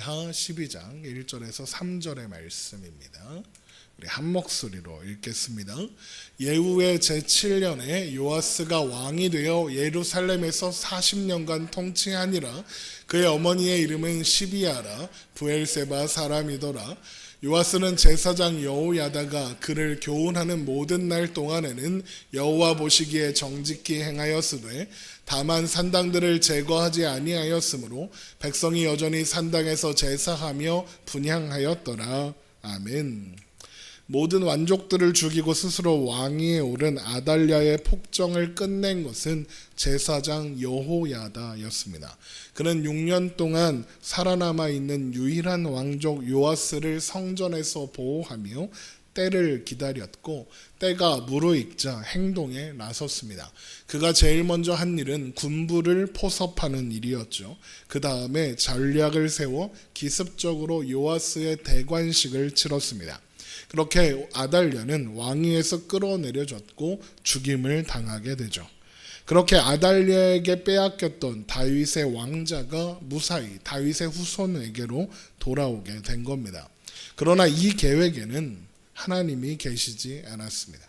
열왕기하 12장 1절에서 3절의 말씀입니다. 우리 한 목소리로 읽겠습니다. 예후의 제7년에 요아스가 왕이 되어 예루살렘에서 40년간 통치하니라. 그의 어머니의 이름은 시비아라 브엘세바 사람이더라. 요아스는 제사장 여호야다가 그를 교훈하는 모든 날 동안에는 여호와 보시기에 정직히 행하였으되 다만 산당들을 제거하지 아니하였으므로 백성이 여전히 산당에서 제사하며 분향하였더라. 아멘. 모든 완족들을 죽이고 스스로 왕위에 오른 아달랴의 폭정을 끝낸 것은 제사장 여호야다였습니다. 그는 6년 동안 살아남아 있는 유일한 왕족 요아스를 성전에서 보호하며 때를 기다렸고 때가 무르익자 행동에 나섰습니다. 그가 제일 먼저 한 일은 군부를 포섭하는 일이었죠. 그 다음에 전략을 세워 기습적으로 요아스의 대관식을 치렀습니다. 그렇게 아달랴는 왕위에서 끌어내려졌고 죽임을 당하게 되죠. 그렇게 아달랴에게 빼앗겼던 다윗의 왕자가 무사히 다윗의 후손에게로 돌아오게 된 겁니다. 그러나 이 계획에는 하나님이 계시지 않았습니다.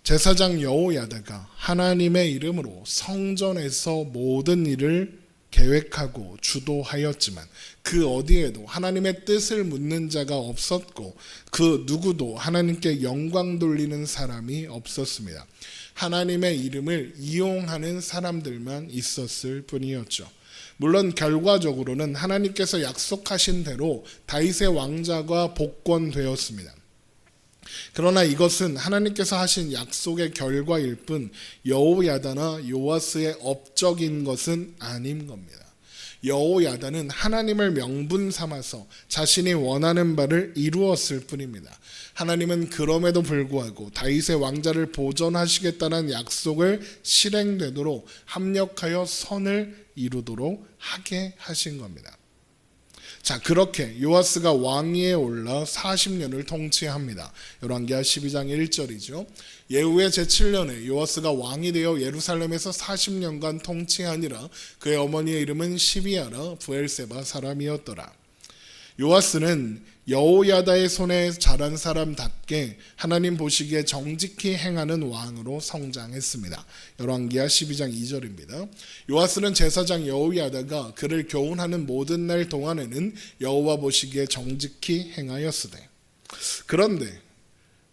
제사장 여호야다가 하나님의 이름으로 성전에서 모든 일을 계획하고 주도하였지만 그 어디에도 하나님의 뜻을 묻는 자가 없었고 그 누구도 하나님께 영광 돌리는 사람이 없었습니다. 하나님의 이름을 이용하는 사람들만 있었을 뿐이었죠. 물론 결과적으로는 하나님께서 약속하신 대로 다윗의 왕자가 복권되었습니다. 그러나 이것은 하나님께서 하신 약속의 결과일 뿐 여호야다나 요아스의 업적인 것은 아닌 겁니다. 여호야다는 하나님을 명분 삼아서 자신이 원하는 바를 이루었을 뿐입니다. 하나님은 그럼에도 불구하고 다윗의 왕자를 보존하시겠다는 약속을 실행되도록 합력하여 선을 이루도록 하게 하신 겁니다. 자, 그렇게 요아스가 왕위에 올라 40년을 통치합니다. 열왕기하 12장 1절이죠. 예후의 제7년에 요아스가 왕이 되어 예루살렘에서 40년간 통치하니라. 그의 어머니의 이름은 시비아라 브엘세바 사람이었더라. 요아스는 여호야다의 손에 자란 사람답게 하나님 보시기에 정직히 행하는 왕으로 성장했습니다. 열왕기하 12장 2절입니다. 요아스는 제사장 여호야다가 그를 교훈하는 모든 날 동안에는 여호와 보시기에 정직히 행하였으되. 그런데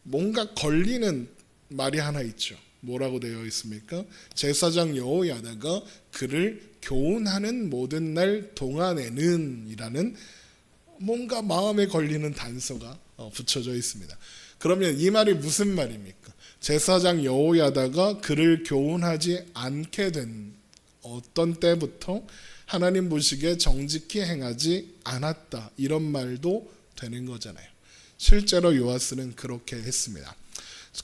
뭔가 걸리는 말이 하나 있죠. 뭐라고 되어 있습니까? 제사장 여호야다가 그를 교훈하는 모든 날 동안에는 이라는 뭔가 마음에 걸리는 단서가 붙여져 있습니다. 그러면 이 말이 무슨 말입니까? 제사장 여호야다가 그를 교훈하지 않게 된 어떤 때부터 하나님 보시기에 정직히 행하지 않았다, 이런 말도 되는 거잖아요. 실제로 요아스는 그렇게 했습니다.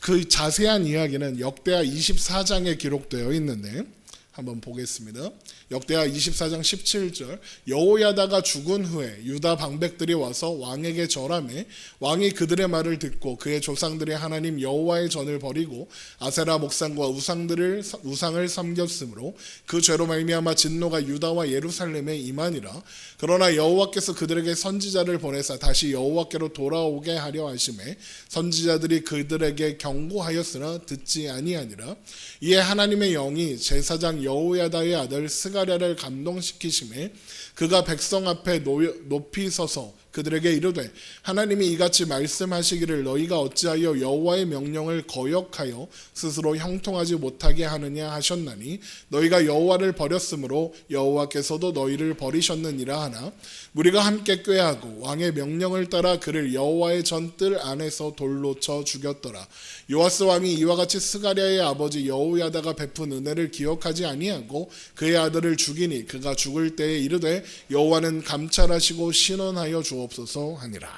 그 자세한 이야기는 역대하 24장에 기록되어 있는데 한번 보겠습니다. 역대하 24장 17절. 여호야다가 죽은 후에 유다 방백들이 와서 왕에게 절하매 왕이 그들의 말을 듣고 그의 조상들이 하나님 여호와의 전을 버리고 아세라 목상과 우상을 섬겼으므로 그 죄로 말미암아 진노가 유다와 예루살렘에 임하니라. 그러나 여호와께서 그들에게 선지자를 보내사 다시 여호와께로 돌아오게 하려 하심에 선지자들이 그들에게 경고하였으나 듣지 아니하니라. 이에 하나님의 영이 제사장 여호야다의 아들 스가랴를 감동시키심에 그가 백성 앞에 높이 서서 그들에게 이르되 하나님이 이같이 말씀하시기를 너희가 어찌하여 여호와의 명령을 거역하여 스스로 형통하지 못하게 하느냐 하셨나니 너희가 여호와를 버렸으므로 여호와께서도 너희를 버리셨느니라 하나 무리가 함께 꾀하고 왕의 명령을 따라 그를 여호와의 전뜰 안에서 돌로 쳐 죽였더라. 요아스 왕이 이와 같이 스가랴의 아버지 여호야다가 베푼 은혜를 기억하지 아니하고 그의 아들을 죽이니 그가 죽을 때에 이르되 여호와는 감찰하시고 신원하여 주옵소서 하니라.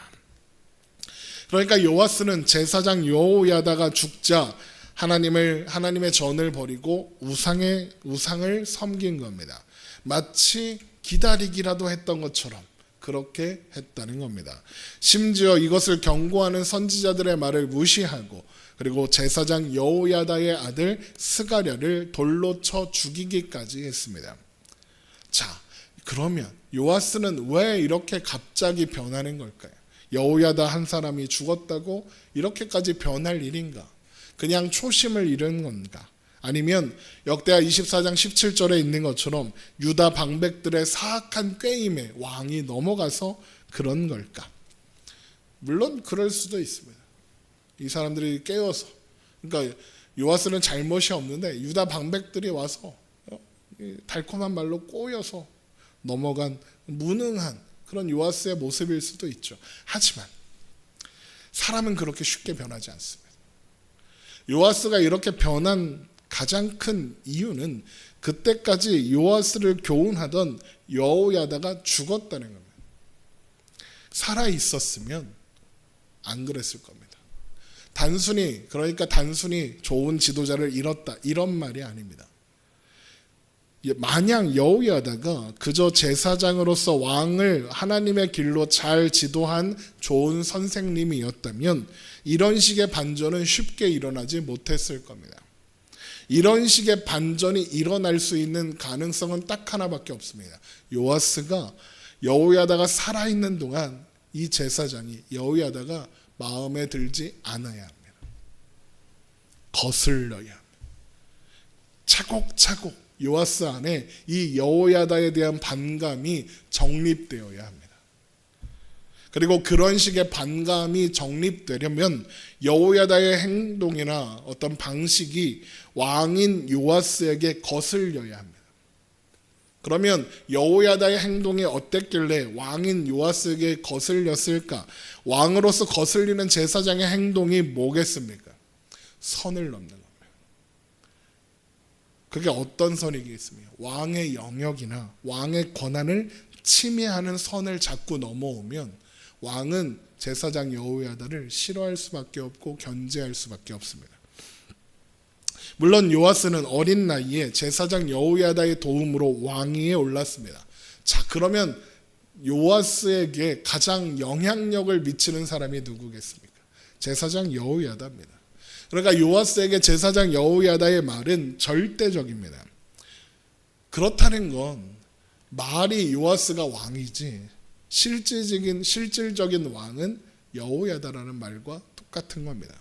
그러니까 요아스는 제사장 여호야다가 죽자 하나님의 전을 버리고 우상을 섬긴 겁니다. 마치 기다리기라도 했던 것처럼 그렇게 했다는 겁니다. 심지어 이것을 경고하는 선지자들의 말을 무시하고 그리고 제사장 여호야다의 아들 스가랴를 돌로 쳐 죽이기까지 했습니다. 자, 그러면 요아스는 왜 이렇게 갑자기 변하는 걸까요? 여호야다 한 사람이 죽었다고 이렇게까지 변할 일인가? 그냥 초심을 잃은 건가? 아니면 역대하 24장 17절에 있는 것처럼 유다 방백들의 사악한 꾀임에 왕이 넘어가서 그런 걸까? 물론 그럴 수도 있습니다. 이 사람들이 깨어서, 그러니까 요아스는 잘못이 없는데 유다 방백들이 와서 달콤한 말로 꼬여서 넘어간 무능한 그런 요아스의 모습일 수도 있죠. 하지만 사람은 그렇게 쉽게 변하지 않습니다. 요아스가 이렇게 변한 가장 큰 이유는 그때까지 요아스를 교훈하던 여호야다가 죽었다는 겁니다. 살아 있었으면 안 그랬을 겁니다. 그러니까 단순히 좋은 지도자를 잃었다 이런 말이 아닙니다. 만약 여호야다가 그저 제사장으로서 왕을 하나님의 길로 잘 지도한 좋은 선생님이었다면 이런 식의 반전은 쉽게 일어나지 못했을 겁니다. 이런 식의 반전이 일어날 수 있는 가능성은 딱 하나밖에 없습니다. 요아스가 여호야다가 살아있는 동안 이 제사장이 여호야다가 마음에 들지 않아야 합니다. 거슬러야 합니다. 차곡차곡 요아스 안에 이 여호야다에 대한 반감이 정립되어야 합니다. 그리고 그런 식의 반감이 정립되려면 여호야다의 행동이나 어떤 방식이 왕인 요아스에게 거슬려야 합니다. 그러면 여호야다의 행동이 어땠길래 왕인 요아스에게 거슬렸을까? 왕으로서 거슬리는 제사장의 행동이 뭐겠습니까? 선을 넘는 겁니다. 그게 어떤 선이겠습니까? 왕의 영역이나 왕의 권한을 침해하는 선을 자꾸 넘어오면 왕은 제사장 여호야다를 싫어할 수밖에 없고 견제할 수밖에 없습니다. 물론 요아스는 어린 나이에 제사장 여호야다의 도움으로 왕위에 올랐습니다. 자, 그러면 요아스에게 가장 영향력을 미치는 사람이 누구겠습니까? 제사장 여호야다입니다. 그러니까 요아스에게 제사장 여호야다의 말은 절대적입니다. 그렇다는 건 말이 요아스가 왕이지 실질적인 왕은 여호야다라는 말과 똑같은 겁니다.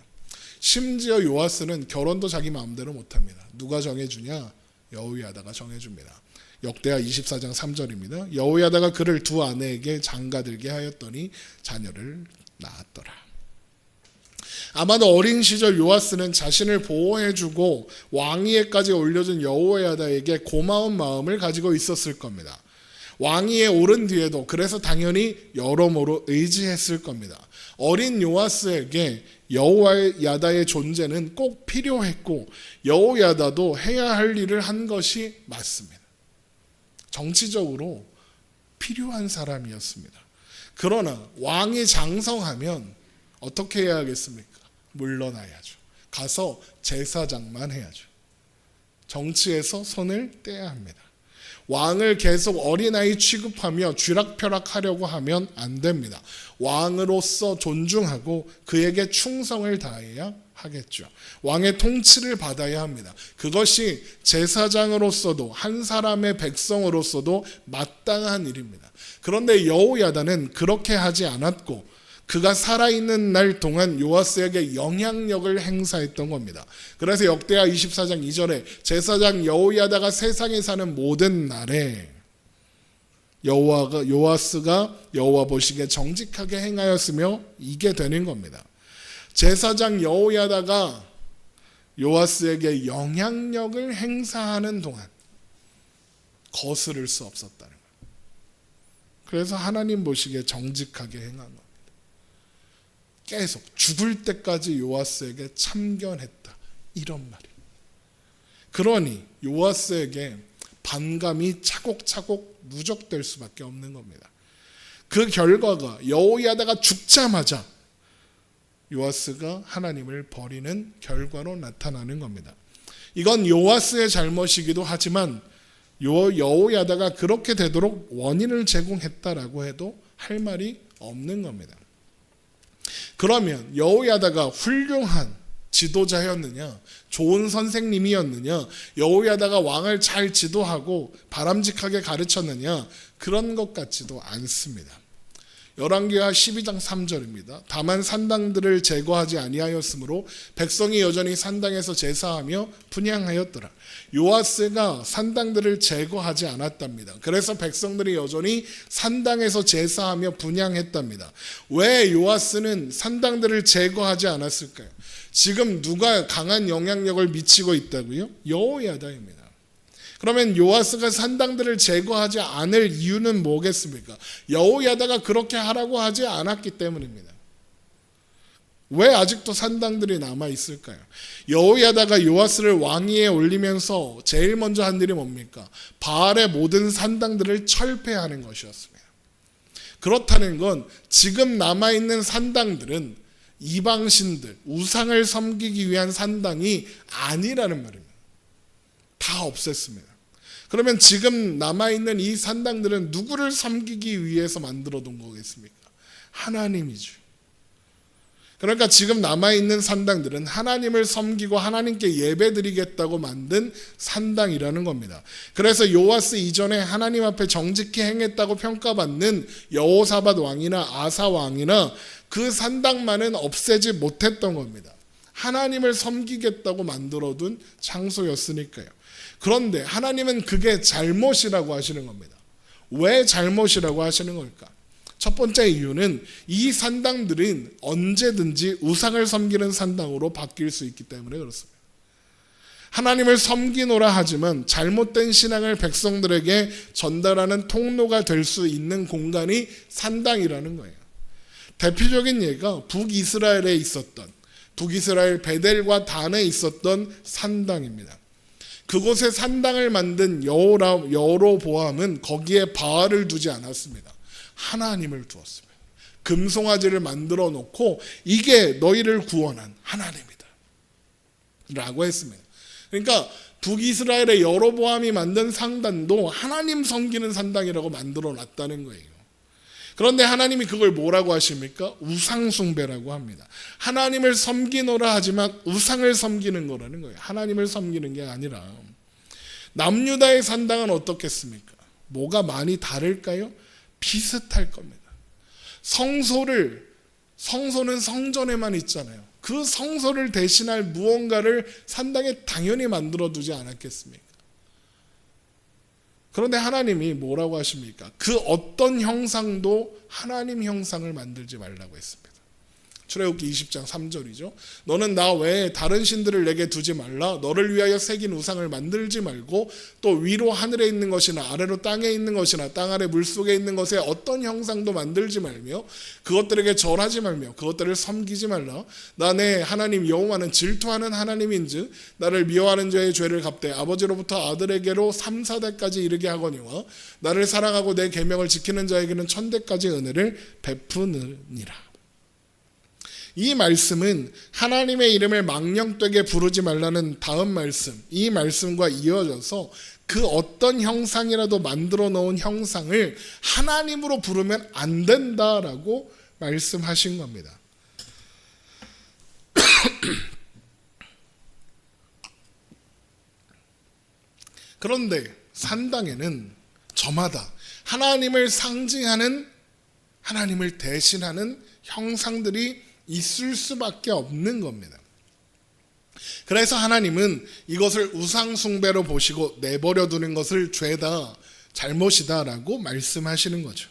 심지어 요아스는 결혼도 자기 마음대로 못합니다. 누가 정해주냐? 여호야다가 정해줍니다. 역대하 24장 3절입니다. 여호야다가 그를 두 아내에게 장가들게 하였더니 자녀를 낳았더라. 아마도 어린 시절 요아스는 자신을 보호해주고 왕위에까지 올려준 여호야다에게 고마운 마음을 가지고 있었을 겁니다. 왕위에 오른 뒤에도 그래서 당연히 여러모로 의지했을 겁니다. 어린 요아스에게 여호야다의 존재는 꼭 필요했고 여호야다도 해야 할 일을 한 것이 맞습니다. 정치적으로 필요한 사람이었습니다. 그러나 왕이 장성하면 어떻게 해야 하겠습니까? 물러나야죠. 가서 제사장만 해야죠. 정치에서 손을 떼야 합니다. 왕을 계속 어린아이 취급하며 쥐락펴락하려고 하면 안 됩니다. 왕으로서 존중하고 그에게 충성을 다해야 하겠죠. 왕의 통치를 받아야 합니다. 그것이 제사장으로서도 한 사람의 백성으로서도 마땅한 일입니다. 그런데 여호야다는 그렇게 하지 않았고 그가 살아있는 날 동안 요아스에게 영향력을 행사했던 겁니다. 그래서 역대하 24장 2절에 제사장 여호야다가 세상에 사는 모든 날에 요아스가 여호와 보시기에 정직하게 행하였으며 이게 되는 겁니다. 제사장 여호야다가 요아스에게 영향력을 행사하는 동안 거스를 수 없었다는 거예요. 그래서 하나님 보시기에 정직하게 행한 겁니다. 계속 죽을 때까지 요아스에게 참견했다. 이런 말이에요. 그러니 요아스에게 반감이 차곡차곡 누적될 수밖에 없는 겁니다. 그 결과가 여호야다가 죽자마자 요아스가 하나님을 버리는 결과로 나타나는 겁니다. 이건 요아스의 잘못이기도 하지만 여호야다가 그렇게 되도록 원인을 제공했다라고 해도 할 말이 없는 겁니다. 그러면 여호야다가 훌륭한 지도자였느냐, 좋은 선생님이었느냐, 여호야다가 왕을 잘 지도하고 바람직하게 가르쳤느냐, 그런 것 같지도 않습니다. 열왕기하 12장 3절입니다. 다만 산당들을 제거하지 아니하였으므로 백성이 여전히 산당에서 제사하며 분향하였더라. 요아스가 산당들을 제거하지 않았답니다. 그래서 백성들이 여전히 산당에서 제사하며 분향했답니다. 왜 요아스는 산당들을 제거하지 않았을까요? 지금 누가 강한 영향력을 미치고 있다고요? 여호야다입니다. 그러면 요아스가 산당들을 제거하지 않을 이유는 뭐겠습니까? 여호야다가 그렇게 하라고 하지 않았기 때문입니다. 왜 아직도 산당들이 남아 있을까요? 여호야다가 요아스를 왕위에 올리면서 제일 먼저 한 일이 뭡니까? 바알의 모든 산당들을 철폐하는 것이었습니다. 그렇다는 건 지금 남아 있는 산당들은 이방신들, 우상을 섬기기 위한 산당이 아니라는 말입니다. 다 없앴습니다. 그러면 지금 남아있는 이 산당들은 누구를 섬기기 위해서 만들어 둔 거겠습니까? 하나님이죠. 그러니까 지금 남아있는 산당들은 하나님을 섬기고 하나님께 예배드리겠다고 만든 산당이라는 겁니다. 그래서 요아스 이전에 하나님 앞에 정직히 행했다고 평가받는 여호사밧 왕이나 아사 왕이나 그 산당만은 없애지 못했던 겁니다. 하나님을 섬기겠다고 만들어둔 장소였으니까요. 그런데 하나님은 그게 잘못이라고 하시는 겁니다. 왜 잘못이라고 하시는 걸까? 첫 번째 이유는 이 산당들은 언제든지 우상을 섬기는 산당으로 바뀔 수 있기 때문에 그렇습니다. 하나님을 섬기노라 하지만 잘못된 신앙을 백성들에게 전달하는 통로가 될 수 있는 공간이 산당이라는 거예요. 대표적인 예가 북이스라엘에 있었던, 북이스라엘 베델과 단에 있었던 산당입니다. 그곳에 산당을 만든 여로보암은 거기에 바알을 두지 않았습니다. 하나님을 두었습니다. 금송아지를 만들어 놓고 이게 너희를 구원한 하나님이다 라고 했습니다. 그러니까 북이스라엘의 여로보암이 만든 산당도 하나님 섬기는 산당이라고 만들어 놨다는 거예요. 그런데 하나님이 그걸 뭐라고 하십니까? 우상숭배라고 합니다. 하나님을 섬기노라 하지만 우상을 섬기는 거라는 거예요. 하나님을 섬기는 게 아니라. 남유다의 산당은 어떻겠습니까? 뭐가 많이 다를까요? 비슷할 겁니다. 성소는 성전에만 있잖아요. 그 성소를 대신할 무언가를 산당에 당연히 만들어 두지 않았겠습니까? 그런데 하나님이 뭐라고 하십니까? 그 어떤 형상도 하나님 형상을 만들지 말라고 했습니다. 출애굽기 20장 3절이죠. 너는 나 외에 다른 신들을 내게 두지 말라. 너를 위하여 새긴 우상을 만들지 말고 또 위로 하늘에 있는 것이나 아래로 땅에 있는 것이나 땅 아래 물속에 있는 것에 어떤 형상도 만들지 말며 그것들에게 절하지 말며 그것들을 섬기지 말라. 나 내 하나님 여호와는 질투하는 하나님인즉 나를 미워하는 자의 죄를 갚되 아버지로부터 아들에게로 3, 4대까지 이르게 하거니와 나를 사랑하고 내 계명을 지키는 자에게는 1000대까지 은혜를 베푸느니라. 이 말씀은 하나님의 이름을 망령되게 부르지 말라는 다음 말씀, 이 말씀과 이어져서 그 어떤 형상이라도 만들어 놓은 형상을 하나님으로 부르면 안 된다라고 말씀하신 겁니다. 그런데 산당에는 저마다 하나님을 상징하는, 하나님을 대신하는 형상들이 있을 수밖에 없는 겁니다. 그래서 하나님은 이것을 우상숭배로 보시고 내버려 두는 것을 죄다, 잘못이다 라고 말씀하시는 거죠.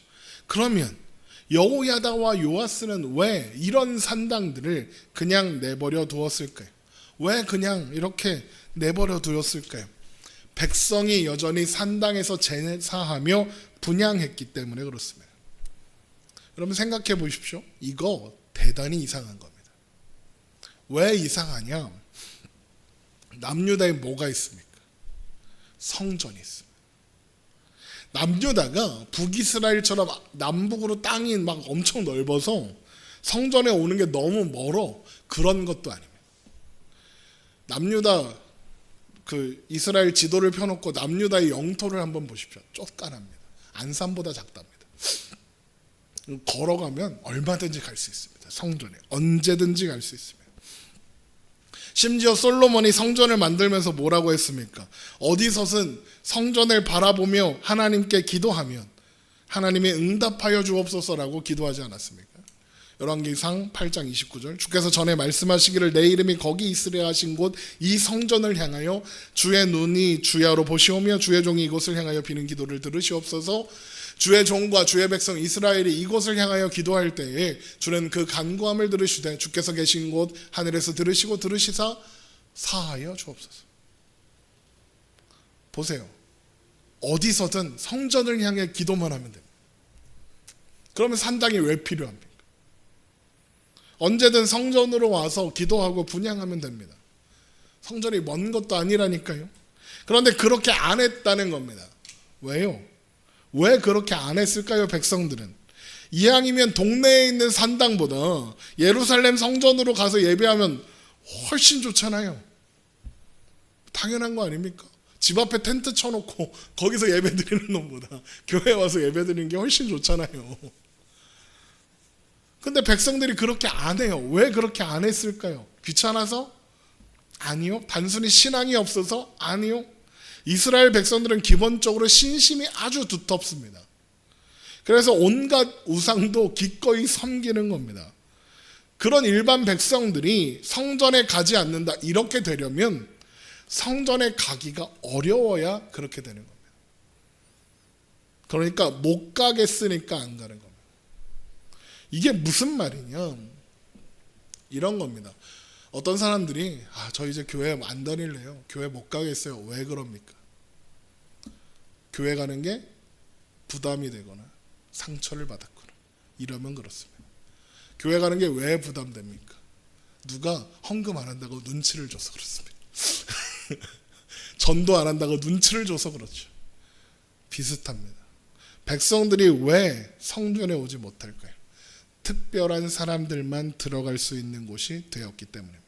그러면 여호야다와 요아스는 왜 이런 산당들을 그냥 내버려 두었을까요? 왜 그냥 이렇게 내버려 두었을까요? 백성이 여전히 산당에서 제사하며 분향했기 때문에 그렇습니다. 여러분 생각해 보십시오. 이거 대단히 이상한 겁니다. 왜 이상하냐? 남유다에 뭐가 있습니까? 성전이 있습니다. 남유다가 북이스라엘처럼 남북으로 땅이 막 엄청 넓어서 성전에 오는 게 너무 멀어, 그런 것도 아닙니다. 남유다 그 이스라엘 지도를 펴놓고 남유다의 영토를 한번 보십시오. 쫓간합니다. 안산보다 작답니다. 걸어가면 얼마든지 갈 수 있습니다. 성전에 언제든지 갈 수 있습니다. 심지어 솔로몬이 성전을 만들면서 뭐라고 했습니까? 어디서든 성전을 바라보며 하나님께 기도하면 하나님이 응답하여 주옵소서라고 기도하지 않았습니까? 열왕기상 8장 29절 주께서 전에 말씀하시기를 내 이름이 거기 있으려 하신 곳 이 성전을 향하여 주의 눈이 주야로 보시오며 주의 종이 이곳을 향하여 비는 기도를 들으시옵소서. 주의 종과 주의 백성 이스라엘이 이곳을 향하여 기도할 때에 주는 그 간구함을 들으시되 주께서 계신 곳 하늘에서 들으시고 들으시사 사하여 주옵소서. 보세요. 어디서든 성전을 향해 기도만 하면 됩니다. 그러면 산당이 왜 필요합니까? 언제든 성전으로 와서 기도하고 분향하면 됩니다. 성전이 먼 것도 아니라니까요. 그런데 그렇게 안 했다는 겁니다. 왜요? 왜 그렇게 안 했을까요? 백성들은 이왕이면 동네에 있는 산당보다 예루살렘 성전으로 가서 예배하면 훨씬 좋잖아요. 당연한 거 아닙니까? 집 앞에 텐트 쳐놓고 거기서 예배 드리는 놈보다 교회 와서 예배 드리는 게 훨씬 좋잖아요. 근데 백성들이 그렇게 안 해요. 왜 그렇게 안 했을까요? 귀찮아서? 아니요. 단순히 신앙이 없어서? 아니요. 이스라엘 백성들은 기본적으로 신심이 아주 두텁습니다. 그래서 온갖 우상도 기꺼이 섬기는 겁니다. 그런 일반 백성들이 성전에 가지 않는다 이렇게 되려면 성전에 가기가 어려워야 그렇게 되는 겁니다. 그러니까 못 가겠으니까 안 가는 겁니다. 이게 무슨 말이냐? 이런 겁니다. 어떤 사람들이 저 이제 교회 안 다닐래요. 교회 못 가겠어요. 왜 그럽니까? 교회 가는 게 부담이 되거나 상처를 받았거나 이러면 그렇습니다. 교회 가는 게 왜 부담됩니까? 누가 헌금 안 한다고 눈치를 줘서 그렇습니다. 전도 안 한다고 눈치를 줘서 그렇죠. 비슷합니다. 백성들이 왜 성전에 오지 못할까요? 특별한 사람들만 들어갈 수 있는 곳이 되었기 때문입니다.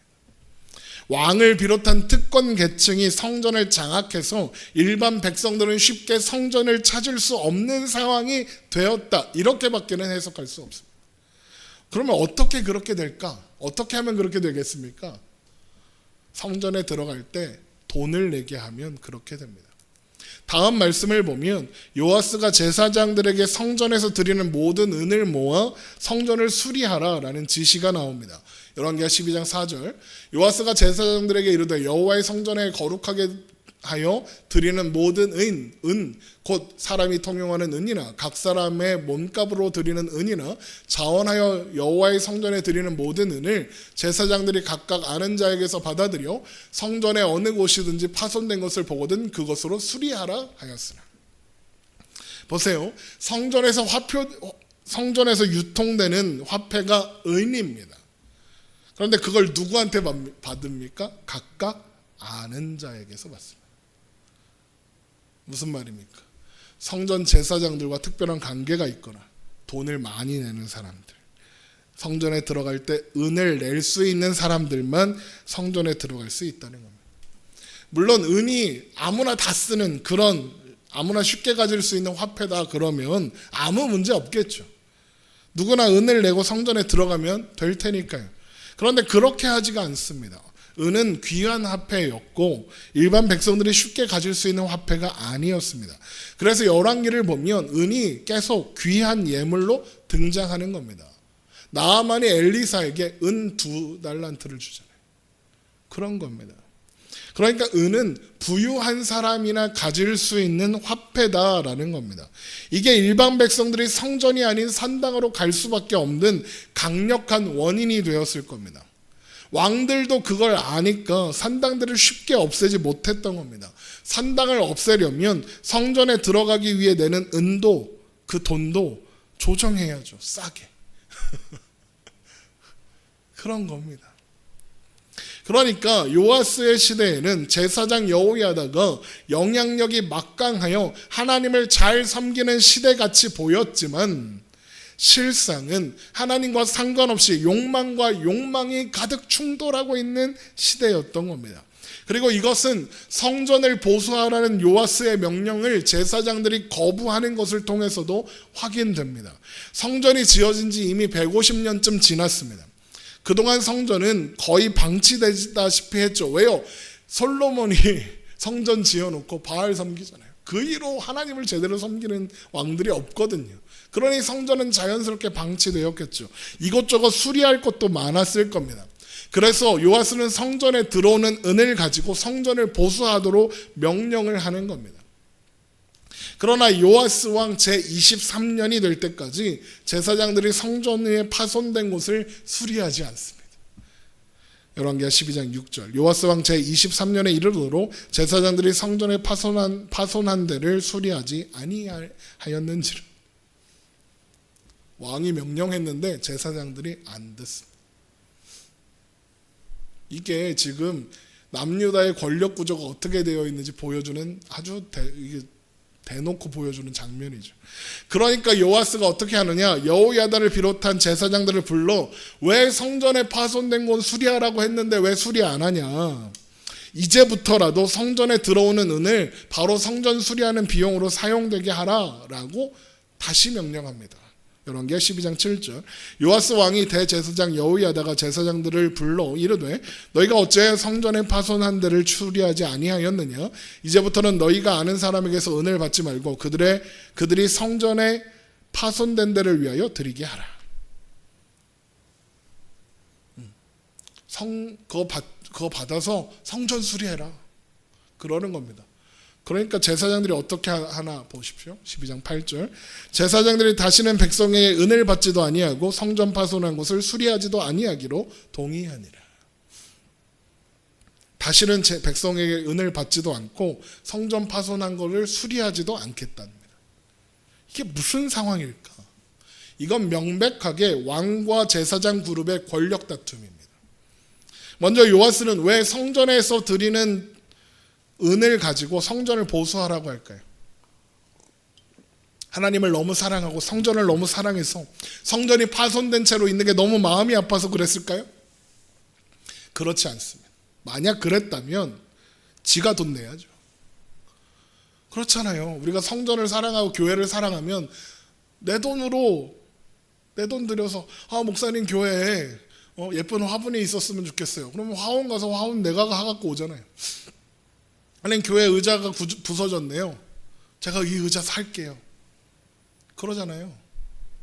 왕을 비롯한 특권 계층이 성전을 장악해서 일반 백성들은 쉽게 성전을 찾을 수 없는 상황이 되었다. 이렇게밖에는 해석할 수 없습니다. 그러면 어떻게 그렇게 될까? 어떻게 하면 그렇게 되겠습니까? 성전에 들어갈 때 돈을 내게 하면 그렇게 됩니다. 다음 말씀을 보면 요아스가 제사장들에게 성전에서 드리는 모든 은을 모아 성전을 수리하라라는 지시가 나옵니다. 열왕기하 12장 4절 요아스가 제사장들에게 이르되 여호와의 성전에 거룩하게 하여 드리는 모든 은 곧 사람이 통용하는 은이나 각 사람의 몸값으로 드리는 은이나 자원하여 여호와의 성전에 드리는 모든 은을 제사장들이 각각 아는 자에게서 받아들여 성전의 어느 곳이든지 파손된 것을 보거든 그것으로 수리하라 하였으나. 보세요. 성전에서 유통되는 화폐가 은입니다. 그런데 그걸 누구한테 받습니까? 각각 아는 자에게서 받습니다. 무슨 말입니까? 성전 제사장들과 특별한 관계가 있거나 돈을 많이 내는 사람들, 성전에 들어갈 때 은을 낼 수 있는 사람들만 성전에 들어갈 수 있다는 겁니다. 물론 은이 아무나 다 쓰는 그런 아무나 쉽게 가질 수 있는 화폐다 그러면 아무 문제 없겠죠. 누구나 은을 내고 성전에 들어가면 될 테니까요. 그런데 그렇게 하지가 않습니다. 은은 귀한 화폐였고 일반 백성들이 쉽게 가질 수 있는 화폐가 아니었습니다. 그래서 열왕기를 보면 은이 계속 귀한 예물로 등장하는 겁니다. 나아만이 엘리사에게 은 2달란트를 주잖아요. 그런 겁니다. 그러니까 은은 부유한 사람이나 가질 수 있는 화폐다라는 겁니다. 이게 일반 백성들이 성전이 아닌 산당으로 갈 수밖에 없는 강력한 원인이 되었을 겁니다. 왕들도 그걸 아니까 산당들을 쉽게 없애지 못했던 겁니다. 산당을 없애려면 성전에 들어가기 위해 내는 은도 그 돈도 조정해야죠. 싸게. 그런 겁니다. 그러니까 요아스의 시대에는 제사장 여호야다가 영향력이 막강하여 하나님을 잘 섬기는 시대같이 보였지만 실상은 하나님과 상관없이 욕망과 욕망이 가득 충돌하고 있는 시대였던 겁니다. 그리고 이것은 성전을 보수하라는 요아스의 명령을 제사장들이 거부하는 것을 통해서도 확인됩니다. 성전이 지어진 지 이미 150년쯤 지났습니다. 그동안 성전은 거의 방치되다시피 했죠. 왜요? 솔로몬이 성전 지어놓고 바알 섬기잖아요. 그 이후로 하나님을 제대로 섬기는 왕들이 없거든요. 그러니 성전은 자연스럽게 방치되었겠죠. 이것저것 수리할 것도 많았을 겁니다. 그래서 요아스는 성전에 들어오는 은을 가지고 성전을 보수하도록 명령을 하는 겁니다. 그러나 요아스 왕 제23년이 될 때까지 제사장들이 성전 위에 파손된 곳을 수리하지 않습니다. 열왕기하 12장 6절 요아스 왕 제23년에 이르도록 제사장들이 성전에 파손한 데를 수리하지 아니하였는지라. 왕이 명령했는데 제사장들이 안 듣습니다. 이게 지금 남유다의 권력 구조가 어떻게 되어 있는지 보여주는 아주 대놓고 보여주는 장면이죠. 그러니까 요아스가 어떻게 하느냐, 여호야다를 비롯한 제사장들을 불러 왜 성전에 파손된 곳 수리하라고 했는데 왜 수리 안 하냐, 이제부터라도 성전에 들어오는 은을 바로 성전 수리하는 비용으로 사용되게 하라라고 다시 명령합니다. 열왕기하 12장 7절 요아스 왕이 대제사장 여호야다가 제사장들을 불러 이르되 너희가 어째 성전에 파손한 데를 수리하지 아니하였느냐, 이제부터는 너희가 아는 사람에게서 은을 받지 말고 그들이 성전에 파손된 데를 위하여 드리게 하라. 그거 받아서 성전 수리해라 그러는 겁니다. 그러니까 제사장들이 어떻게 하나 보십시오. 12장 8절 제사장들이 다시는 백성에게 은을 받지도 아니하고 성전 파손한 것을 수리하지도 아니하기로 동의하니라. 다시는 백성에게 은을 받지도 않고 성전 파손한 것을 수리하지도 않겠답니다. 이게 무슨 상황일까? 이건 명백하게 왕과 제사장 그룹의 권력 다툼입니다. 먼저 요아스는 왜 성전에서 드리는 은을 가지고 성전을 보수하라고 할까요? 하나님을 너무 사랑하고 성전을 너무 사랑해서 성전이 파손된 채로 있는 게 너무 마음이 아파서 그랬을까요? 그렇지 않습니다. 만약 그랬다면 지가 돈 내야죠. 그렇잖아요. 우리가 성전을 사랑하고 교회를 사랑하면 내 돈 들여서 목사님 교회에 예쁜 화분이 있었으면 좋겠어요. 그러면 화원 가서 화분 내가 갖고 오잖아요. 아니 교회 의자가 부서졌네요. 제가 이 의자 살게요. 그러잖아요.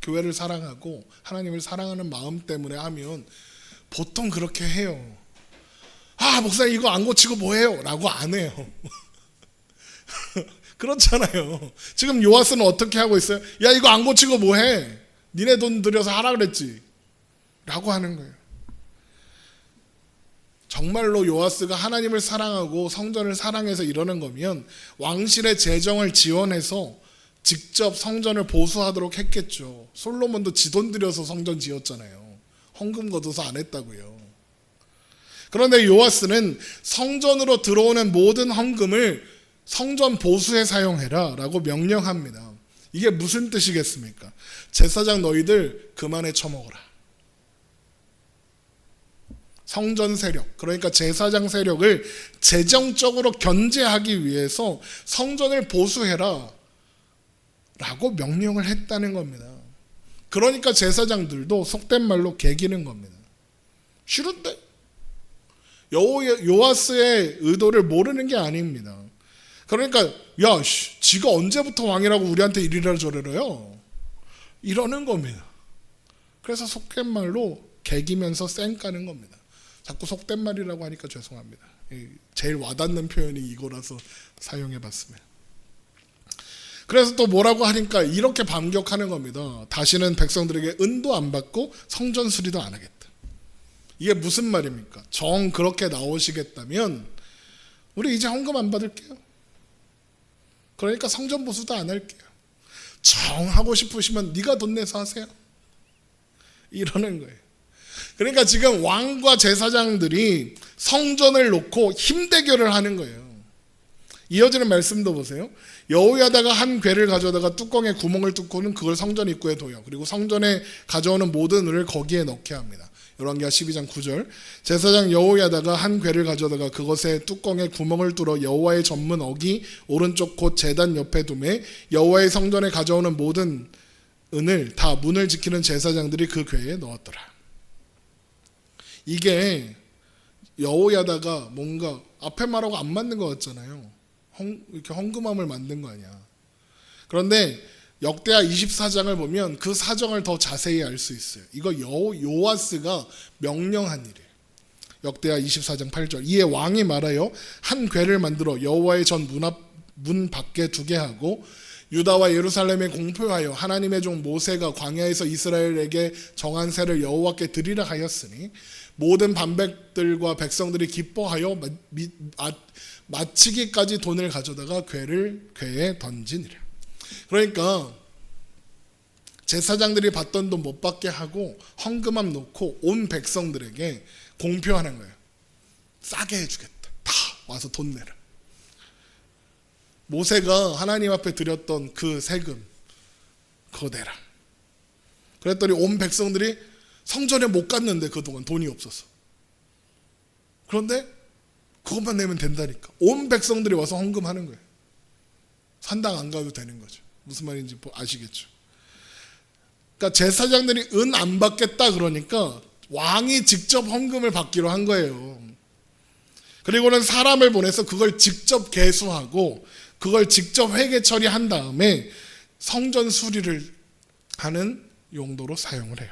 교회를 사랑하고 하나님을 사랑하는 마음 때문에 하면 보통 그렇게 해요. 목사님 이거 안 고치고 뭐해요? 라고 안 해요. 그렇잖아요. 지금 요아스는 어떻게 하고 있어요? 야 이거 안 고치고 뭐해? 니네 돈 들여서 하라 그랬지 라고 하는 거예요. 정말로 요아스가 하나님을 사랑하고 성전을 사랑해서 이러는 거면 왕실의 재정을 지원해서 직접 성전을 보수하도록 했겠죠. 솔로몬도 지 돈 들여서 성전 지었잖아요. 헌금 걷어서 안 했다고요. 그런데 요아스는 성전으로 들어오는 모든 헌금을 성전 보수에 사용해라 라고 명령합니다. 이게 무슨 뜻이겠습니까? 제사장 너희들 그만해 처먹어라. 성전 세력, 그러니까 제사장 세력을 재정적으로 견제하기 위해서 성전을 보수해라 라고 명령을 했다는 겁니다. 그러니까 제사장들도 속된 말로 개기는 겁니다. 싫은데? 요아스의 의도를 모르는 게 아닙니다. 그러니까 지가 언제부터 왕이라고 우리한테 이리라 저리라요? 이러는 겁니다. 그래서 속된 말로 개기면서 쌩까는 겁니다. 자꾸 속된 말이라고 하니까 죄송합니다. 제일 와닿는 표현이 이거라서 사용해봤습니다. 그래서 또 뭐라고 하니까 이렇게 반격하는 겁니다. 다시는 백성들에게 은도 안 받고 성전 수리도 안 하겠다. 이게 무슨 말입니까? 정 그렇게 나오시겠다면 우리 이제 헌금 안 받을게요. 그러니까 성전 보수도 안 할게요. 정 하고 싶으시면 네가 돈 내서 하세요. 이러는 거예요. 그러니까 지금 왕과 제사장들이 성전을 놓고 힘대결을 하는 거예요. 이어지는 말씀도 보세요. 여호야다가 한 궤를 가져다가 뚜껑에 구멍을 뚫고는 그걸 성전 입구에 둬요. 그리고 성전에 가져오는 모든 은을 거기에 넣게 합니다. 열왕기하 12장 9절 제사장 여호야다가 한 궤를 가져다가 그것에 뚜껑에 구멍을 뚫어 여호와의 전문 어기 오른쪽 곧 제단 옆에 두매 여호와의 성전에 가져오는 모든 은을 다 문을 지키는 제사장들이 그 궤에 넣었더라. 이게 여호야다가 뭔가 앞에 말하고 안 맞는 것 같잖아요. 이렇게 헝금함을 만든 거 아니야. 그런데 역대하 24장을 보면 그 사정을 더 자세히 알 수 있어요. 이거 요아스가 명령한 일이에요. 역대하 24장 8절. 이에 왕이 말하여 한 궤를 만들어 여호와의 전 문 밖에 두게 하고 유다와 예루살렘에 공표하여 하나님의 종 모세가 광야에서 이스라엘에게 정한 세를 여호와께 드리라 하였으니 모든 반백들과 백성들이 기뻐하여 마치기까지 돈을 가져다가 궤에 던지니라. 그러니까 제사장들이 받던 돈 못 받게 하고 헌금함 놓고 온 백성들에게 공표하는 거예요. 싸게 해주겠다. 다 와서 돈 내라. 모세가 하나님 앞에 드렸던 그 세금 그거 내라. 그랬더니 온 백성들이 성전에 못 갔는데 그동안 돈이 없어서. 그런데 그것만 내면 된다니까. 온 백성들이 와서 헌금하는 거예요. 산당 안 가도 되는 거죠. 무슨 말인지 아시겠죠? 그러니까 제사장들이 은 안 받겠다 그러니까 왕이 직접 헌금을 받기로 한 거예요. 그리고는 사람을 보내서 그걸 직접 계수하고 그걸 직접 회계 처리한 다음에 성전 수리를 하는 용도로 사용을 해요.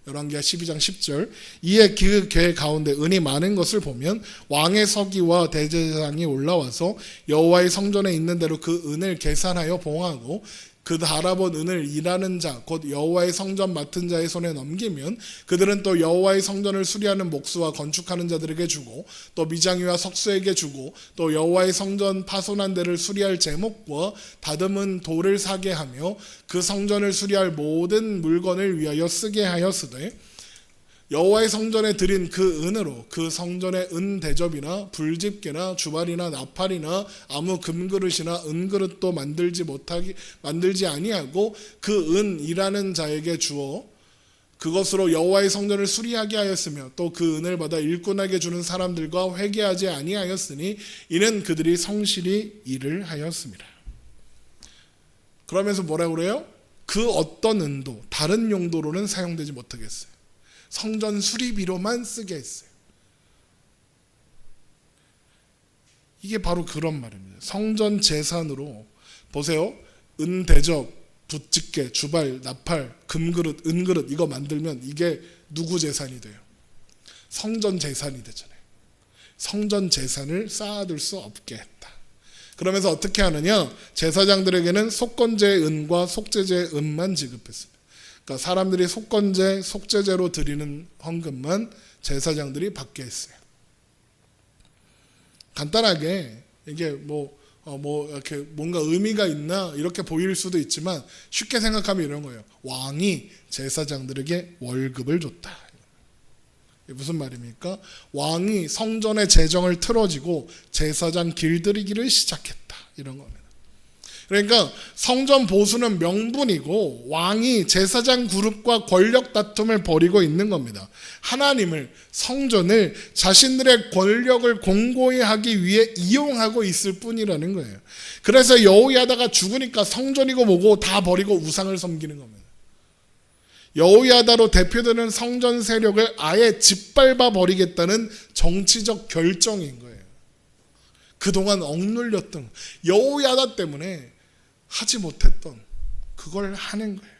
열왕기하 12장 10절. 이에 그 궤 가운데 은이 많은 것을 보면 왕의 서기와 대제사장이 올라와서 여호와의 성전에 있는 대로 그 은을 계산하여 봉하고 그 달아본 은을 일하는 자 곧 여호와의 성전 맡은 자의 손에 넘기면 그들은 또 여호와의 성전을 수리하는 목수와 건축하는 자들에게 주고 또 미장이와 석수에게 주고 또 여호와의 성전 파손한 데를 수리할 제목과 다듬은 돌을 사게 하며 그 성전을 수리할 모든 물건을 위하여 쓰게 하였으되 여호와의 성전에 드린 그 은으로 그 성전의 은 대접이나 불집게나 주발이나 나팔이나 아무 금그릇이나 은그릇도 만들지 아니하고 그 은 일하는 자에게 주어 그것으로 여호와의 성전을 수리하게 하였으며 또 그 은을 받아 일꾼에게 주는 사람들과 회개하지 아니하였으니 이는 그들이 성실히 일을 하였습니다. 그러면서 뭐라고 그래요? 그 어떤 은도 다른 용도로는 사용되지 못하게 했어요. 성전 수리비로만 쓰게 했어요. 이게 바로 그런 말입니다. 성전 재산으로 보세요. 은 대접, 붓집게, 주발, 나팔, 금그릇, 은그릇 이거 만들면 이게 누구 재산이 돼요? 성전 재산이 되잖아요. 성전 재산을 쌓아둘 수 없게 했다. 그러면서 어떻게 하느냐? 제사장들에게는 속건제 은과 속죄제 은만 지급했습니다. 그러니까 사람들이 속건제, 속죄제로 드리는 헌금만 제사장들이 받게 했어요. 간단하게 이게 이렇게 뭔가 의미가 있나 이렇게 보일 수도 있지만 쉽게 생각하면 이런 거예요. 왕이 제사장들에게 월급을 줬다. 이게 무슨 말입니까? 왕이 성전의 재정을 틀어지고 제사장 길들이기를 시작했다. 이런 겁니다. 그러니까 성전 보수는 명분이고 왕이 제사장 그룹과 권력 다툼을 벌이고 있는 겁니다. 하나님을, 성전을 자신들의 권력을 공고히 하기 위해 이용하고 있을 뿐이라는 거예요. 그래서 여호야다가 죽으니까 성전이고 뭐고 다 버리고 우상을 섬기는 겁니다. 여호야다로 대표되는 성전 세력을 아예 짓밟아 버리겠다는 정치적 결정인 거예요. 그동안 억눌렸던 여호야다 때문에 하지 못했던 그걸 하는 거예요.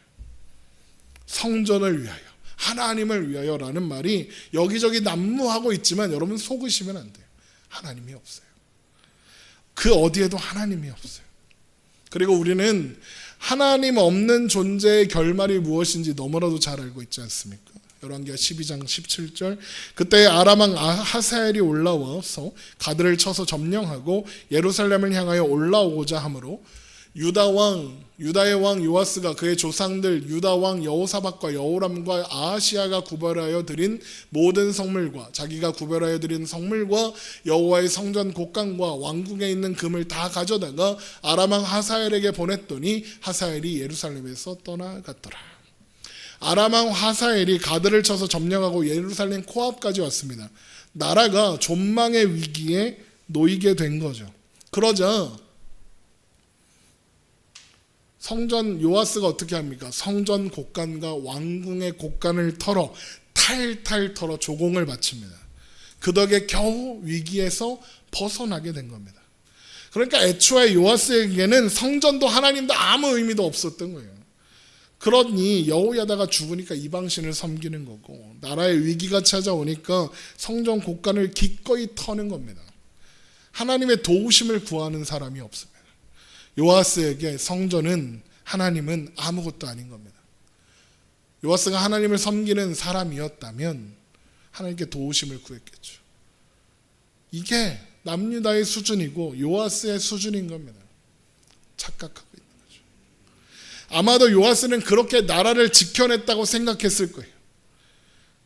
성전을 위하여, 하나님을 위하여라는 말이 여기저기 난무하고 있지만 여러분 속으시면 안 돼요. 하나님이 없어요. 그 어디에도 하나님이 없어요. 그리고 우리는 하나님 없는 존재의 결말이 무엇인지 너무나도 잘 알고 있지 않습니까? 열왕기하 12장 17절. 그때 아람 왕 하사엘이 올라와서 가드를 쳐서 점령하고 예루살렘을 향하여 올라오고자 하므로 유다의 왕 요아스가 그의 조상들 유다 왕 여호사밧과 여호람과 아하시아가 구별하여 드린 모든 성물과 자기가 구별하여 드린 성물과 여호와의 성전 곡간과 왕궁에 있는 금을 다 가져다가 아람 왕 하사엘에게 보냈더니 하사엘이 예루살렘에서 떠나갔더라. 아람 왕 하사엘이 가드를 쳐서 점령하고 예루살렘 코앞까지 왔습니다. 나라가 존망의 위기에 놓이게 된 거죠. 그러자 성전 요아스가 어떻게 합니까? 성전 곡간과 왕궁의 곡간을 털어 다 탈탈 털어 조공을 바칩니다. 그 덕에 겨우 위기에서 벗어나게 된 겁니다. 그러니까 애초에 요아스에게는 성전도 하나님도 아무 의미도 없었던 거예요. 그러니 여호야다가 죽으니까 이방신을 섬기는 거고, 나라에 위기가 찾아오니까 성전 곳간을 기꺼이 터는 겁니다. 하나님의 도우심을 구하는 사람이 없습니다. 요아스에게 성전은, 하나님은 아무것도 아닌 겁니다. 요아스가 하나님을 섬기는 사람이었다면 하나님께 도우심을 구했겠죠. 이게 남유다의 수준이고 요아스의 수준인 겁니다. 착각하고 있는 거죠. 아마도 요아스는 그렇게 나라를 지켜냈다고 생각했을 거예요.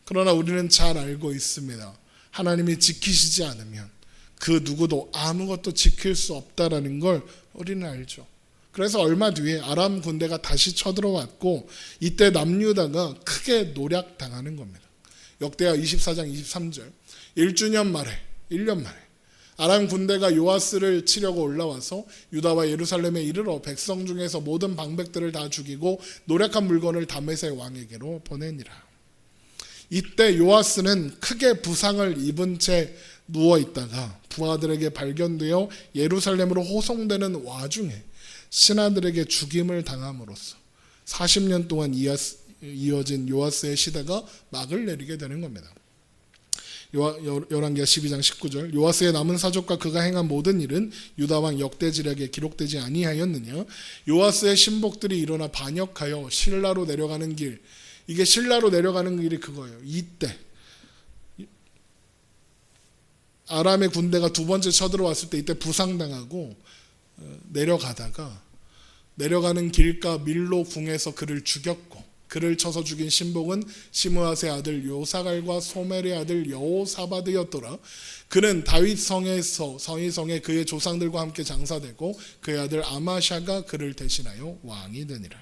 그러나 우리는 잘 알고 있습니다. 하나님이 지키시지 않으면 그 누구도 아무것도 지킬 수 없다라는 걸 우리는 알죠. 그래서 얼마 뒤에 아람 군대가 다시 쳐들어왔고, 이때 남유다가 크게 노략당하는 겁니다. 역대하 24장 23절, 1주년 말에, 1년 만에 아람 군대가 요아스를 치려고 올라와서 유다와 예루살렘에 이르러 백성 중에서 모든 방백들을 다 죽이고 노략한 물건을 다메섹 왕에게로 보내니라. 이때 요아스는 크게 부상을 입은 채 누워있다가 부하들에게 발견되어 예루살렘으로 호송되는 와중에 신하들에게 죽임을 당함으로써 40년 동안 이어진 요아스의 시대가 막을 내리게 되는 겁니다. 열왕기하 12장 19절, 요아스의 남은 사족과 그가 행한 모든 일은 유다왕 역대지략에 기록되지 아니하였느냐. 요아스의 신복들이 일어나 반역하여 실라로 내려가는 길, 이게 실라로 내려가는 길이 그거예요. 이때 아람의 군대가 두 번째 쳐들어왔을 때 이때 부상당하고 내려가다가 내려가는 길가 밀로 궁에서 그를 죽였고, 그를 쳐서 죽인 신복은 시므아스의 아들 요사갈과 소멜의 아들 여호사바드였더라. 그는 다윗 성에 그의 조상들과 함께 장사되고 그의 아들 아마샤가 그를 대신하여 왕이 되니라.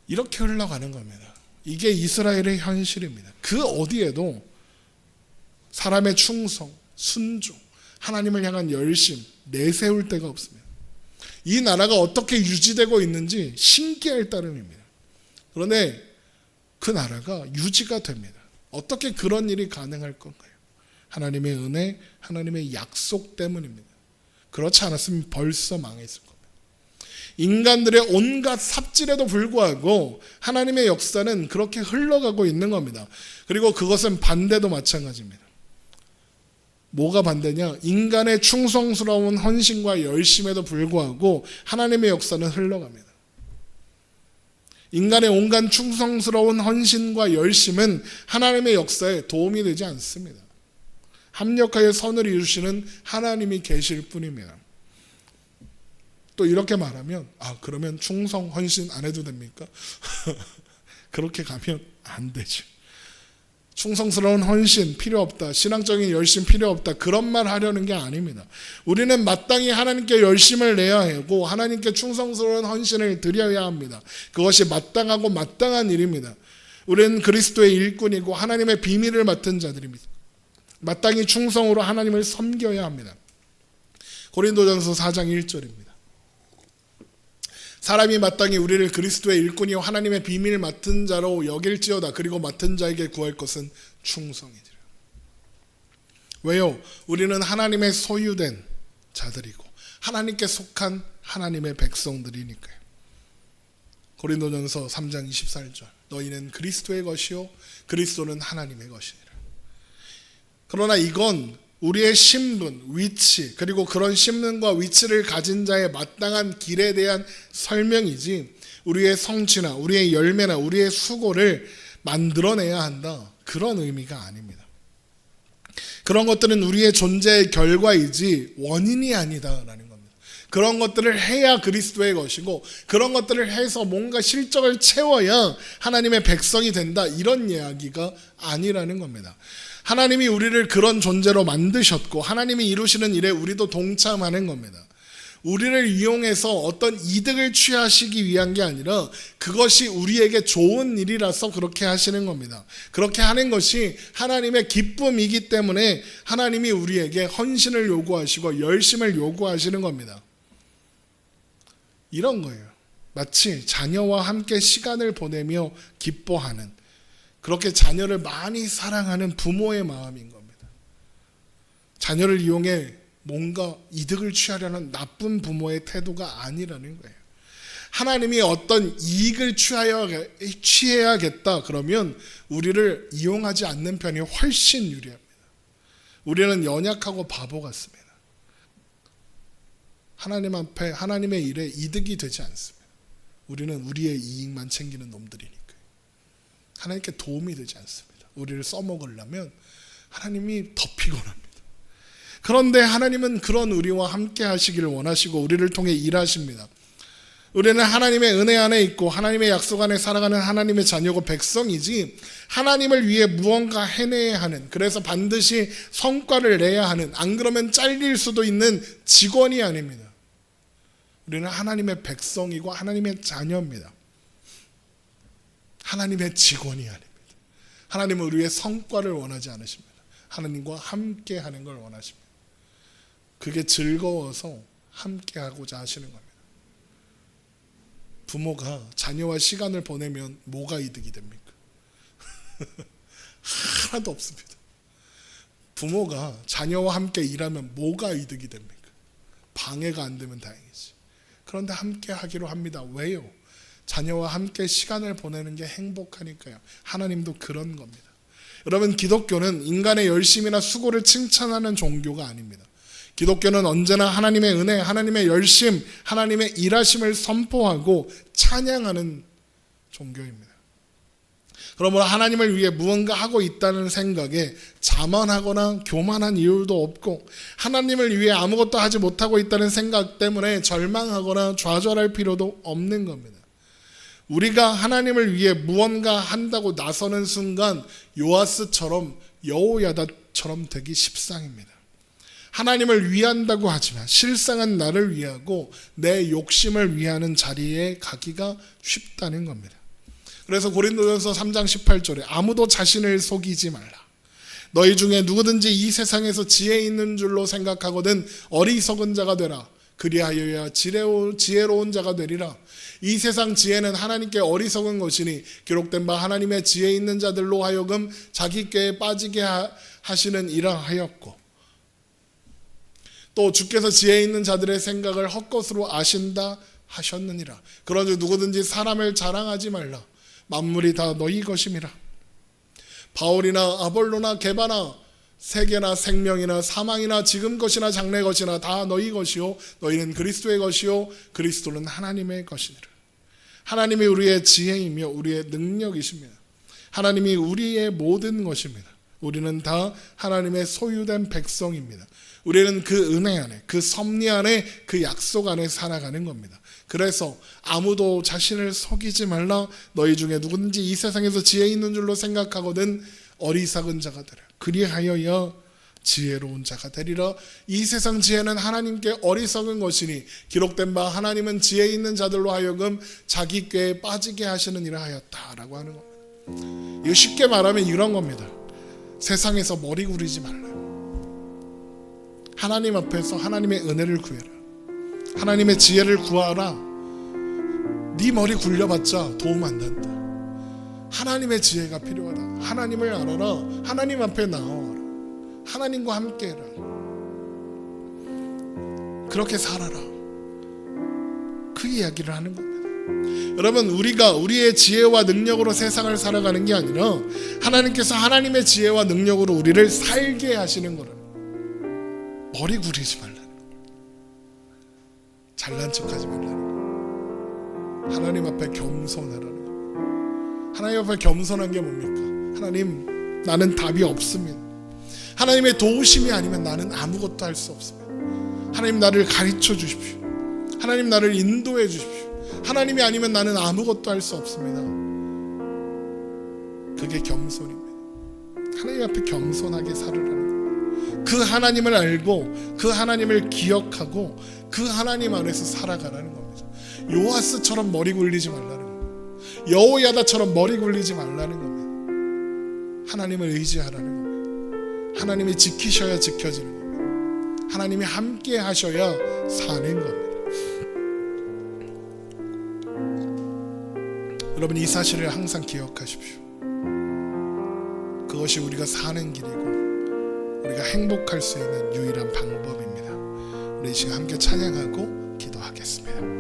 이렇게 흘러가는 겁니다. 이게 이스라엘의 현실입니다. 그 어디에도 사람의 충성, 순종, 하나님을 향한 열심 내세울 데가 없습니다. 이 나라가 어떻게 유지되고 있는지 신기할 따름입니다. 그런데 그 나라가 유지가 됩니다. 어떻게 그런 일이 가능할 건가요? 하나님의 은혜, 하나님의 약속 때문입니다. 그렇지 않았으면 벌써 망했을 겁니다. 인간들의 온갖 삽질에도 불구하고 하나님의 역사는 그렇게 흘러가고 있는 겁니다. 그리고 그것은 반대도 마찬가지입니다. 뭐가 반대냐? 인간의 충성스러운 헌신과 열심에도 불구하고 하나님의 역사는 흘러갑니다. 인간의 온갖 충성스러운 헌신과 열심은 하나님의 역사에 도움이 되지 않습니다. 합력하여 선을 이루시는 하나님이 계실 뿐입니다. 또 이렇게 말하면, 그러면 충성, 헌신 안 해도 됩니까? 그렇게 가면 안 되죠. 충성스러운 헌신 필요 없다, 신앙적인 열심 필요 없다, 그런 말 하려는 게 아닙니다. 우리는 마땅히 하나님께 열심을 내야 하고 하나님께 충성스러운 헌신을 드려야 합니다. 그것이 마땅하고 마땅한 일입니다. 우리는 그리스도의 일꾼이고 하나님의 비밀을 맡은 자들입니다. 마땅히 충성으로 하나님을 섬겨야 합니다. 고린도전서 4장 1절입니다. 사람이 마땅히 우리를 그리스도의 일꾼이요 하나님의 비밀 맡은 자로 여길지어다. 그리고 맡은 자에게 구할 것은 충성이니라. 왜요? 우리는 하나님의 소유된 자들이고 하나님께 속한 하나님의 백성들이니까요. 고린도전서 3장 24절, 너희는 그리스도의 것이요 그리스도는 하나님의 것이니라. 그러나 이건 우리의 신분, 위치, 그리고 그런 신분과 위치를 가진 자의 마땅한 길에 대한 설명이지, 우리의 성취나 우리의 열매나 우리의 수고를 만들어내야 한다, 그런 의미가 아닙니다. 그런 것들은 우리의 존재의 결과이지 원인이 아니다라는 겁니다. 그런 것들을 해야 그리스도의 것이고, 그런 것들을 해서 뭔가 실적을 채워야 하나님의 백성이 된다, 이런 이야기가 아니라는 겁니다. 하나님이 우리를 그런 존재로 만드셨고 하나님이 이루시는 일에 우리도 동참하는 겁니다. 우리를 이용해서 어떤 이득을 취하시기 위한 게 아니라 그것이 우리에게 좋은 일이라서 그렇게 하시는 겁니다. 그렇게 하는 것이 하나님의 기쁨이기 때문에 하나님이 우리에게 헌신을 요구하시고 열심을 요구하시는 겁니다. 이런 거예요. 마치 자녀와 함께 시간을 보내며 기뻐하는 그렇게 자녀를 많이 사랑하는 부모의 마음인 겁니다. 자녀를 이용해 뭔가 이득을 취하려는 나쁜 부모의 태도가 아니라는 거예요. 하나님이 어떤 이익을 취해야겠다 그러면 우리를 이용하지 않는 편이 훨씬 유리합니다. 우리는 연약하고 바보 같습니다. 하나님 앞에 하나님의 일에 이득이 되지 않습니다. 우리는 우리의 이익만 챙기는 놈들이니까요. 하나님께 도움이 되지 않습니다. 우리를 써먹으려면 하나님이 더 피곤합니다. 그런데 하나님은 그런 우리와 함께 하시기를 원하시고 우리를 통해 일하십니다. 우리는 하나님의 은혜 안에 있고 하나님의 약속 안에 살아가는 하나님의 자녀고 백성이지 하나님을 위해 무언가 해내야 하는, 그래서 반드시 성과를 내야 하는, 안 그러면 잘릴 수도 있는 직원이 아닙니다. 우리는 하나님의 백성이고 하나님의 자녀입니다. 하나님의 직원이 아닙니다. 하나님은 우리의 성과를 원하지 않으십니다. 하나님과 함께 하는 걸 원하십니다. 그게 즐거워서 함께 하고자 하시는 겁니다. 부모가 자녀와 시간을 보내면 뭐가 이득이 됩니까? 하나도 없습니다. 부모가 자녀와 함께 일하면 뭐가 이득이 됩니까? 방해가 안 되면 다행이지. 그런데 함께 하기로 합니다. 왜요? 자녀와 함께 시간을 보내는 게 행복하니까요. 하나님도 그런 겁니다. 여러분, 기독교는 인간의 열심이나 수고를 칭찬하는 종교가 아닙니다. 기독교는 언제나 하나님의 은혜, 하나님의 열심, 하나님의 일하심을 선포하고 찬양하는 종교입니다. 그러므로 하나님을 위해 무언가 하고 있다는 생각에 자만하거나 교만한 이유도 없고, 하나님을 위해 아무것도 하지 못하고 있다는 생각 때문에 절망하거나 좌절할 필요도 없는 겁니다. 우리가 하나님을 위해 무언가 한다고 나서는 순간 요아스처럼 여호야다처럼 되기 십상입니다. 하나님을 위한다고 하지만 실상은 나를 위하고 내 욕심을 위하는 자리에 가기가 쉽다는 겁니다. 그래서 고린도전서 3장 18절에 아무도 자신을 속이지 말라. 너희 중에 누구든지 이 세상에서 지혜 있는 줄로 생각하거든 어리석은 자가 되라. 그리하여야 지혜로운 자가 되리라. 이 세상 지혜는 하나님께 어리석은 것이니 기록된 바 하나님의 지혜 있는 자들로 하여금 자기 꾀에 빠지게 하시는 이라 하였고, 또 주께서 지혜 있는 자들의 생각을 헛것으로 아신다 하셨느니라. 그러므로 누구든지 사람을 자랑하지 말라. 만물이 다 너희 것임이라. 바울이나 아볼로나 게바나 세계나 생명이나 사망이나 지금 것이나 장래 것이나 다 너희 것이요 너희는 그리스도의 것이요 그리스도는 하나님의 것이니라. 하나님이 우리의 지혜이며 우리의 능력이십니다. 하나님이 우리의 모든 것입니다. 우리는 다 하나님의 소유된 백성입니다. 우리는 그 은혜 안에, 그 섭리 안에, 그 약속 안에 살아가는 겁니다. 그래서 아무도 자신을 속이지 말라. 너희 중에 누구든지 이 세상에서 지혜 있는 줄로 생각하거든 어리석은 자가 되라. 그리하여야 지혜로운 자가 되리라. 이 세상 지혜는 하나님께 어리석은 것이니 기록된 바 하나님은 지혜 있는 자들로 하여금 자기 꾀에 빠지게 하시는 일을 하였다라고 하는 겁니다. 이거 쉽게 말하면 이런 겁니다. 세상에서 머리 굴리지 말라요. 하나님 앞에서 하나님의 은혜를 구해라. 하나님의 지혜를 구하라. 네 머리 굴려봤자 도움 안 된다. 하나님의 지혜가 필요하다. 하나님을 알아라. 하나님 앞에 나와라. 하나님과 함께 해라. 그렇게 살아라. 그 이야기를 하는 겁니다. 여러분, 우리가 우리의 지혜와 능력으로 세상을 살아가는 게 아니라 하나님께서 하나님의 지혜와 능력으로 우리를 살게 하시는 거라. 머리 굴리지 말라는 거예요. 잘난 척하지 말라는 거예요. 하나님 앞에 겸손하라는 거예요. 하나님 앞에 겸손한 게 뭡니까? 하나님, 나는 답이 없습니다. 하나님의 도우심이 아니면 나는 아무것도 할 수 없습니다. 하나님, 나를 가르쳐 주십시오. 하나님, 나를 인도해 주십시오. 하나님이 아니면 나는 아무것도 할 수 없습니다. 그게 겸손입니다. 하나님 앞에 겸손하게 살으라는 거예요. 그 하나님을 알고 그 하나님을 기억하고 그 하나님 안에서 살아가라는 겁니다. 요아스처럼 머리 굴리지 말라는 겁니다. 여호야다처럼 머리 굴리지 말라는 겁니다. 하나님을 의지하라는 겁니다. 하나님이 지키셔야 지켜지는 겁니다. 하나님이 함께 하셔야 사는 겁니다. 여러분, 이 사실을 항상 기억하십시오. 그것이 우리가 사는 길이고 우리가 행복할 수 있는 유일한 방법입니다. 우리 이 시간 함께 찬양하고 기도하겠습니다.